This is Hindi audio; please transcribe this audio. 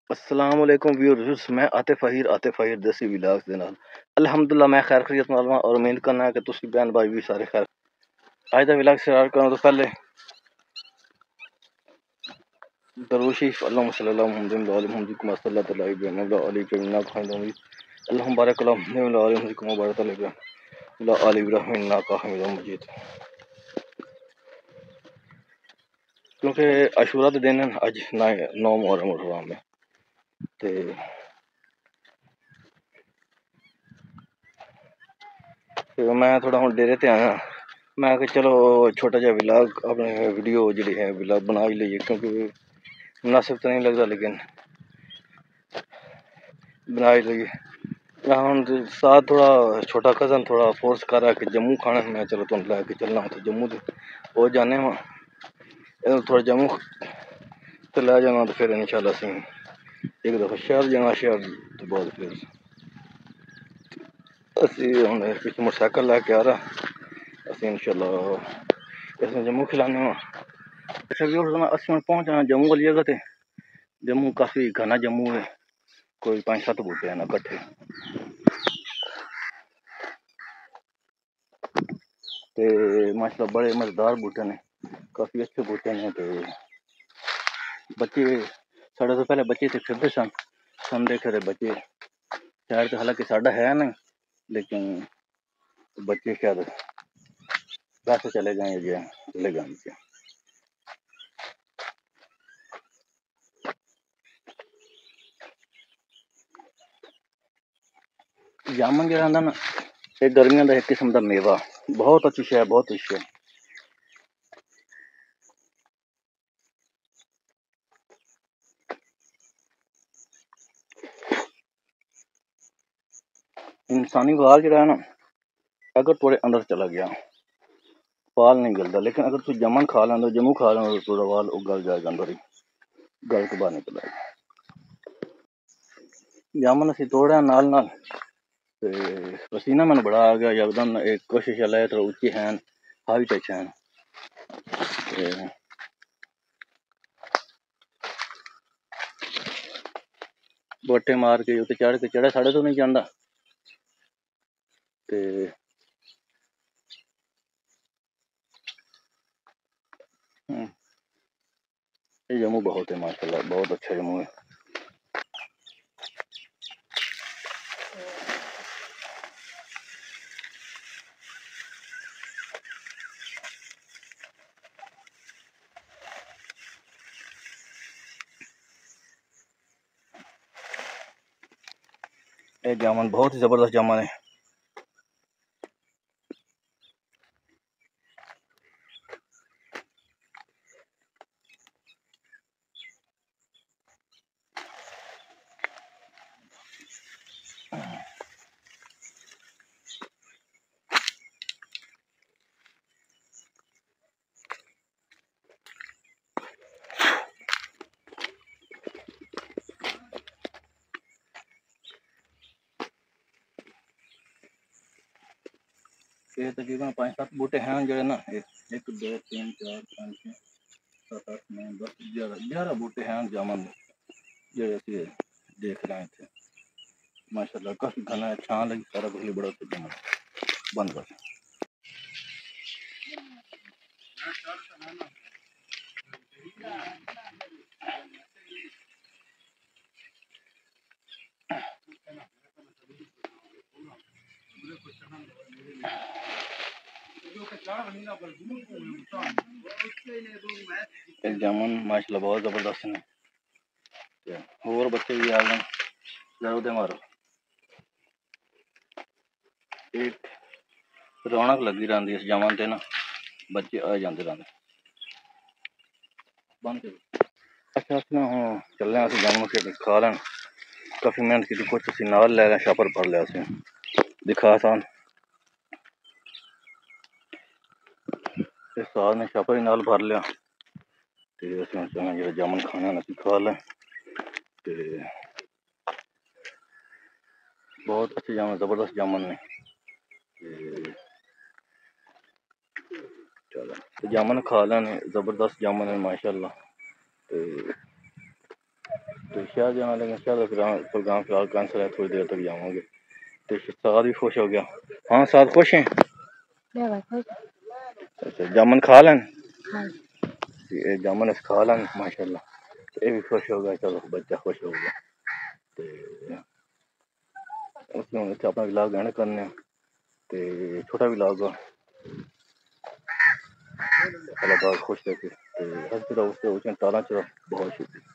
अस्सलाम वालेकुम व्यूअर्स, मैं आतिफ अहीर देसी विलास दे नाल अल्हम्दुलिल्लाह मैं खैर खैरियत नाल हां और उम्मीद करना है कि तुसी बहन भाई भी सारे खैर। आज दा विलास स्टार्ट करने तो पहले दरूद शरीफ अल्लाहुम्मा सल्ली अला मुहम्मद व अली मुहम्मद कमा सल्लल्लाहु अलैहि व अली इन्नका हमीदुम मजीद। अल्लाहुम्मा बारिक अला मुहम्मद व अली मुहम्मद कमा बारकता अला आलि इब्राहीम इन्नका हमीदुम मजीद। क्योंकि अशूरा दे दिन अज 9 मुहर्रम है ते मैं थोड़ा हुण डेरे ते आया। मैं कि चलो छोटा जिहा विलाग अपने वीडियो जी है विलाग बना ही लीजिए, क्योंकि मुनासिब तो नहीं लगता लेकिन बना ही लीजिए। हम साथ थोड़ा छोटा कज़न थोड़ा फोर्स कर रहा है कि जम्मू खाना है। मैं चलो तुम लैके चलना उत्थे जम्मू ते वो जाने वहाँ थोड़ा जम्मू ते लै जाना तो फिर इंशाल्लाह असीं एक दफ़ा शहर जाना, शहर तो बाद फिर असीं हुण पिछे मोटरसाइकिल लैके आ रहा असीं इंशाल्लाह इसमें जम्मू खिलाने वहाँ। अच्छा भी असीं हुण पहुंच जाना जम्मू वाली जगह ते। जम्मू काफ़ी घना जम्मू है, कोई 5-7 बूटे हैं ना कट्ठे ते माशाल्लाह बड़े मज़ेदार बूटे ने, काफ़ी अच्छे बूटे ने। ते बच्चे साढ़े तो पहले बच्चे इत्थे फिरदे सन, सुनदे फिर बच्चे शहर तो हालांकि साडा है नहीं, लेकिन बच्चे शायद वैसे चले गए या चले गए। जामन जो होंदा ना, ये गर्मियों का एक किस्म का मेवा, बहुत अच्छी शै, बहुत अच्छी है। इंसानी वाल जो है ना, अगर थोड़े अंदर चला गया वाल नहीं गलता, लेकिन अगर तुम जमन खा लें जम्मू खा लें तो थोड़ा वाल गल जाएगा अंदर ही, गल के बाहर निकल आएगा। जामन असी तोड़े नाल नाल ते पसीना मैंने बड़ा आ गया यकदम। एक कोशिश है थोड़ा उच्ची हैं, हाइट अच्छे हैं, बोटे मार के उत्ते चढ़ के चढ़े साढ़े तो नहीं जाता। ते ये जम्मू बहुत है माशाल्लाह, बहुत अच्छा जम्मू है। ये जामन बहुत ही जबरदस्त जामन है। ये तकरीबन 5-7 बूटे हैं जो ना, 1 2 3 4 5 6 7 8 9 10 11 बूटे हैं जामन जो असी देख रहे थे। माशाल्लाह काफी घना है, छां लगी सारा कुछ बड़ा जामन बंद कर। जामन माशाल्लाह बहुत जबरदस्त ने, होर बच्चे भी आ गए जरूर मारो। एक रौनक लगी रहती इस जामन ते ना, बच्चे आ जाते रहते बंद। अच्छा असना हाँ चलने अस जामन के खा लें, काफ़ी मेहनत की कुछ असी नाल लै लें, छापर भर लिया असें दिखा सान इस साल ने छापर ही नाल भर लिया। तो असं जो जामन खाने असी खा लें। तो बहुत अच्छे जामन, जबरदस्त जामन ने। चलो तो जामन खा लें, जबरदस्त जामन है माशाल्लाह। तो तो शहर जाना, लेकिन शहर का प्रोग्राम फिलहाल कैंसिल है, थोड़ी देर तक जावांगे। तो साद भी खुश हो गया। हाँ साद खुश हैं। अच्छा जामन खा लें, ये जामन अस खा लें माशाल्लाह, ये भी खुश हो गया। चलो बच्चा खुश हो गया। तो उसने हम इतना अपना विलाग एंड करने, तो छोटा विलाग अल्लाह पाक खुश रखे। तो हर तरह उससे तारा चला बहुत शुक्रिया।